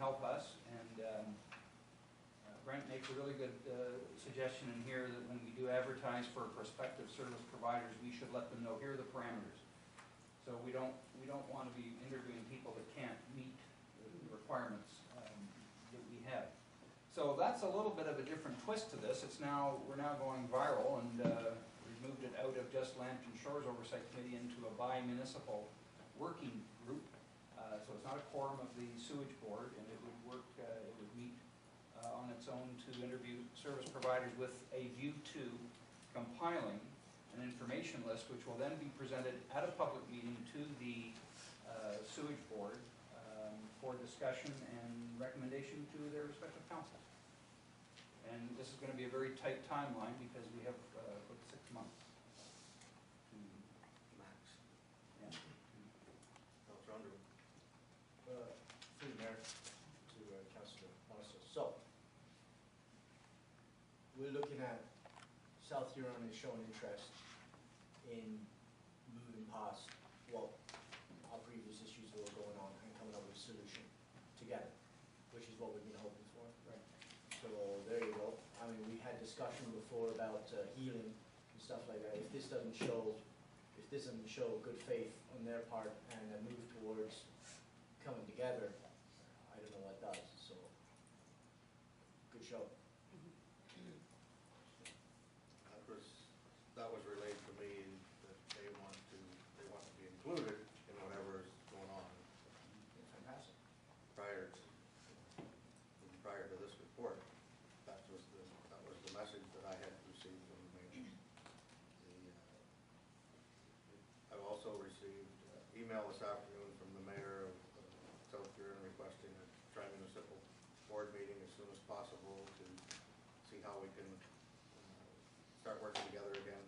help us. And Brent makes a really good suggestion in here that when we do advertise for prospective service providers, we should let them know here are the parameters. So we don't want to be interviewing people that can't meet the requirements that we have. So that's a little bit of a different twist to this. We're now going viral, and we've moved it out of just Land and Shores Oversight Committee into a bi-municipal working group. So it's not a quorum of the sewage board, and it would work. It would meet on its own to interview service providers with a view to compiling an information list, which will then be presented at a public meeting to the sewage board for discussion and recommendation to their respective councils. And this is going to be a very tight timeline because we have about 6 months to max. Yeah. Councilor Underwood. Through the mayor to Councilor Monaco. So, we're looking at South Huron is showing interest in moving past what our previous issues that were going on and coming up with a solution together, which is what we've been hoping for. Right. So there you go. I mean, we had discussion before about healing and stuff like that. If this doesn't show good faith on their part and a move towards coming together, I don't know what does. So, good show. That was relayed to me that they want to be included in whatever is going on. Fantastic. Prior to this report, that was the message that I had received from the mayor. I've also received email this afternoon from the mayor of South Huron requesting a tri-municipal board meeting as soon as possible to see how we can start working together again.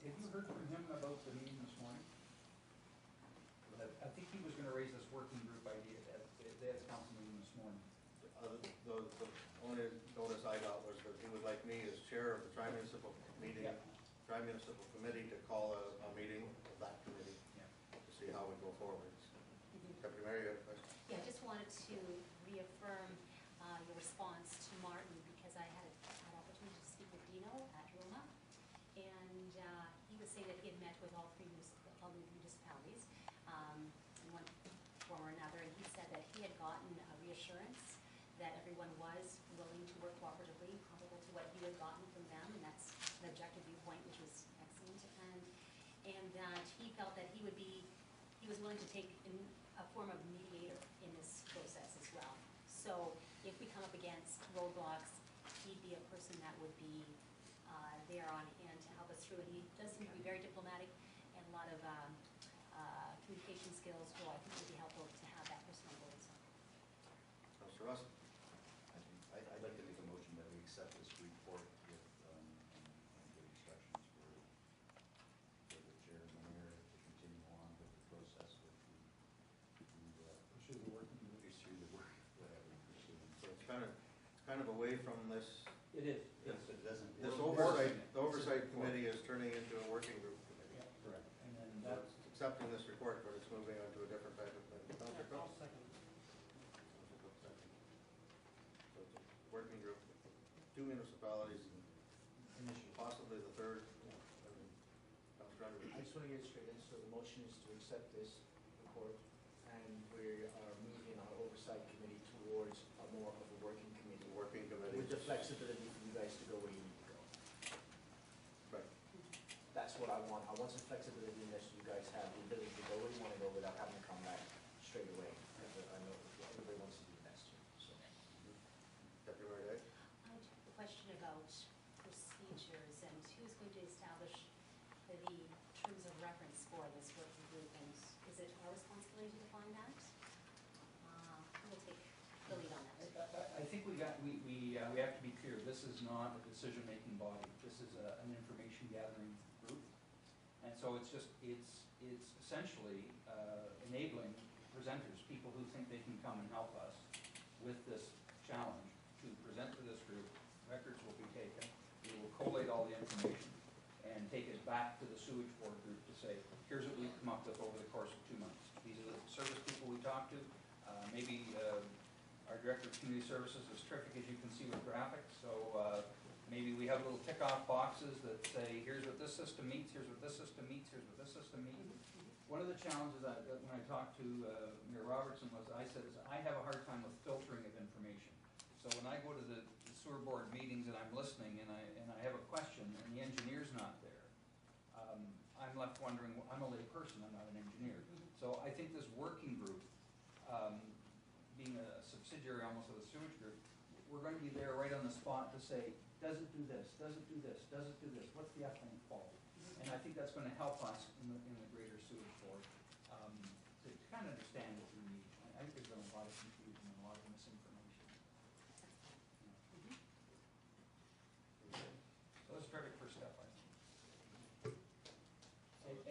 Have you heard from him about the meeting this morning? I think he was going to raise this working group idea at the council meeting this morning. The only notice I got was that he would like me as chair of the tri-municipal meeting, tri-municipal committee, to call a meeting of that committee to see how we go forward. Deputy Mayor, you have a question? Yeah, I just wanted to reaffirm your response to Martin, because I had an opportunity to speak with Dino at Roma, and he was saying that he had met with all three municipalities in one form or another, and he said that he had gotten a reassurance that everyone was willing to work cooperatively, comparable to what he had gotten from them, and that's an objective viewpoint, which was excellent, and that he felt that he was willing to take in a form of mediator in this process as well. So if we come up against roadblocks, he'd be a person that would be there on hand to help us through it. He does seem to be very diplomatic and a lot of communication skills, so I think it would be helpful to have that person on board. So. Councilor Russell. I'd like to make a motion that we accept this report with and give instructions for the chair and the mayor to continue on with the process with Pursue the working group. pursue the work that we pursue. So it's kind of away from this. It is. Yes, it doesn't. This the oversight committee is turning into a working group committee. Yeah, correct. And then So that's it's accepting this report, but it's moving on to a different type of thing. Councilor Cook? second. So it's a working group, 2 municipalities, and possibly the third. Councilor Underwood. I just want to get it straight in. So the motion is to accept this report, and we are moving our oversight committee towards a more of a working committee. Working committee. With the flexibility for you guys to go where you need to go. Right. That's what I want. I want some flexibility in this so you guys have the ability to go where you want to go without having to come back straight away. I know everybody wants to do the best. So. Deputy Mayor Day? I have a question about procedures and who's going to establish the terms of reference for this working group, and is it our responsibility to define that? Who will take the lead on that? I think we have to be clear. This is not a decision-making body. This is an information-gathering group, and so it's essentially enabling presenters, people who think they can come and help us with this challenge, to present to this group. Records will be taken. We will collate all the information and take it back to the sewage board group to say, here's what we've come up with over the course of 2 months. These are the service people we talked to. maybe our Director of Community Services is terrific, as you can see, with graphics, so maybe we have little tick-off boxes that say, here's what this system meets, here's what this system meets, here's what this system meets. One of the challenges that when I talked to Mayor Robertson was, I said, is I have a hard time with filtering of information. So when I go to the sewer board meetings and I'm listening and I have a question and the engineer's not there, I'm left wondering, I'm a lay person, I'm not an engineer. So I think this working group, being a subsidiary almost of the sewage group, we're going to be there right on the spot to say, does it do this, does it do this, does it do this, what's the ethylene fault? And I think that's going to help us in the greater sewage board to kind of understand what we need. I think there's been a lot of confusion and a lot of misinformation. So that's a terrific first step, I think.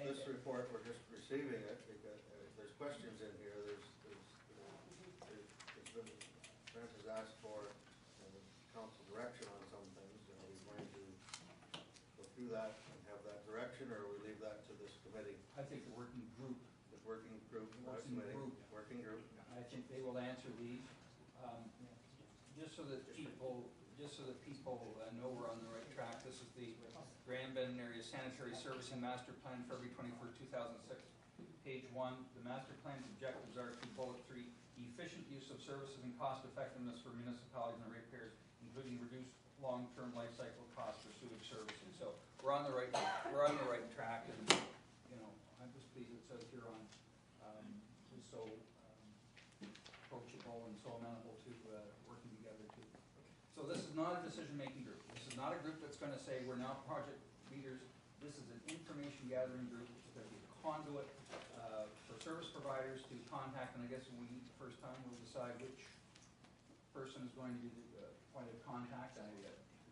This report, we're just receiving it, because there's questions in here, there's been, Brent has asked for council direction on some things, and are we going to go through that and have that direction, or we leave that to this committee? I think the working group, The working group, not Working committee, group. working group. I think they will answer these, just so that people know we're on the right track. This is the Grand Bend Area Sanitary Servicing Master Plan, February 21st, 2006. Page 1, the master plan's objectives are to bullet 3, efficient use of services and cost effectiveness for municipalities and ratepayers, including reduced long-term life cycle costs for sewage servicing. So we're on the right track, and I'm just pleased it says here on is so approachable and so amenable to working together too. So this is not a decision-making group. This is not a group that's going to say we're now project leaders. This is an information gathering group. It's going to be a conduit for service providers to contact, and I guess when we meet the first time, we'll decide which person is going to be the point of contact.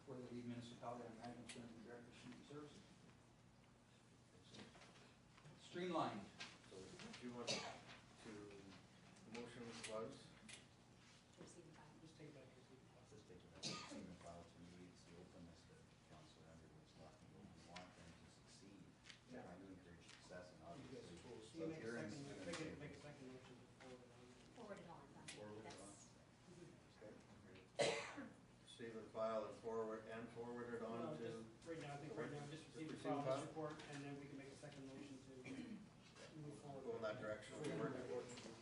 For the lead municipality, I imagine it's going to be Director of Community Services. Streamlined. So do you want to, the motion was, Receive and file. Just take it back to the Let's just take it back to the same file to me, it's the openness that Councilor Underwood's talking about. We want them to succeed, we're Yeah. trying to encourage success, and You guys obviously. will, so you make a you're in- second, you're in make the a same- second motion to forward it on. Forward it on. Forward it That's- on. Mhm. okay, receive and file and forward it on No, to, just right now, I think right now, just receive Just the file receive this report, and then we can make a second motion to move forward. go in that direction. Forward Work- that working group.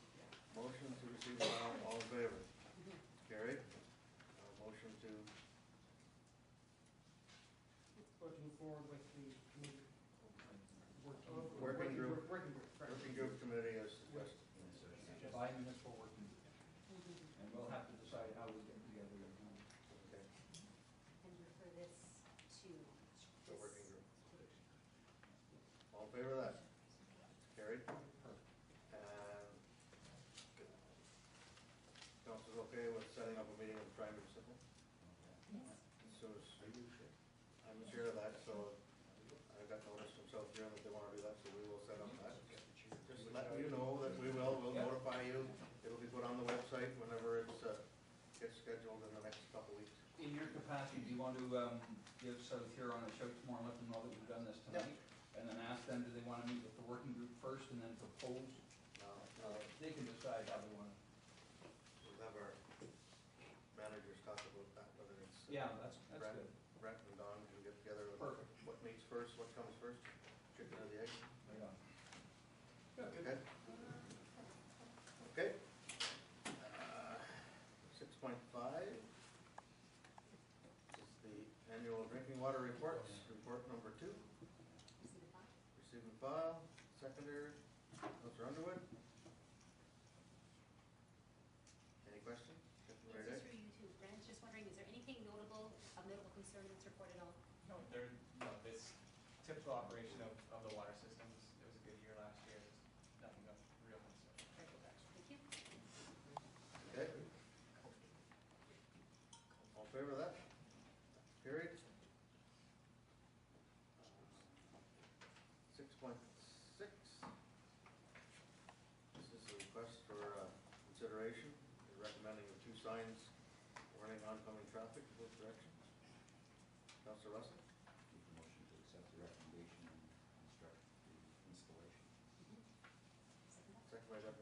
Motion to receive and file, all in favor? Mhm. Carried. Motion to, Or to move forward with the committee. Working group. Working group, correct. working group committee as suggested. By municipal working group. Mhm. And we'll have to decide how we get together. Okay, And refer this to. the working group. All in favor of that? Carried. And council's okay with setting up a meeting with Prime Municipal? Yes. As soon as, I'm the chair of that, so I got notice from South Huron that they want to do that, so we will set up that. Just let you know that we'll Yeah. notify you. It'll be put on the website whenever it's, gets scheduled in the next couple weeks. In your capacity, do you want to give South Huron a shout tomorrow and let them know that we've done this tonight? And then ask them, do they want to meet with the working group first and then propose? They can decide how they want to. We'll have our managers talk about that, whether it's. Yeah, that's Brent- good. Brent and Don can get together with Perfect. what meets first, what comes first, chicken or the egg. Right on. Okay. Okay. 6.5 is the annual drinking water reports, report number 2. Receive and file. Receive and file, seconder, Councilor Underwood. Any questions? Yes, just for you too, Brent, just wondering, is there anything notable, of notable concern in this report at all? This typical operation of the water systems, it was a good year last year, there's nothing of real concern. Thank you. Okay. All in favor of that? Carried. 6.6. This is a request for consideration. They're recommending the 2 signs warning oncoming traffic in both directions. Councilor Russell? Make a motion to accept the recommendation and instruct the installation. Second that. Second by Deputy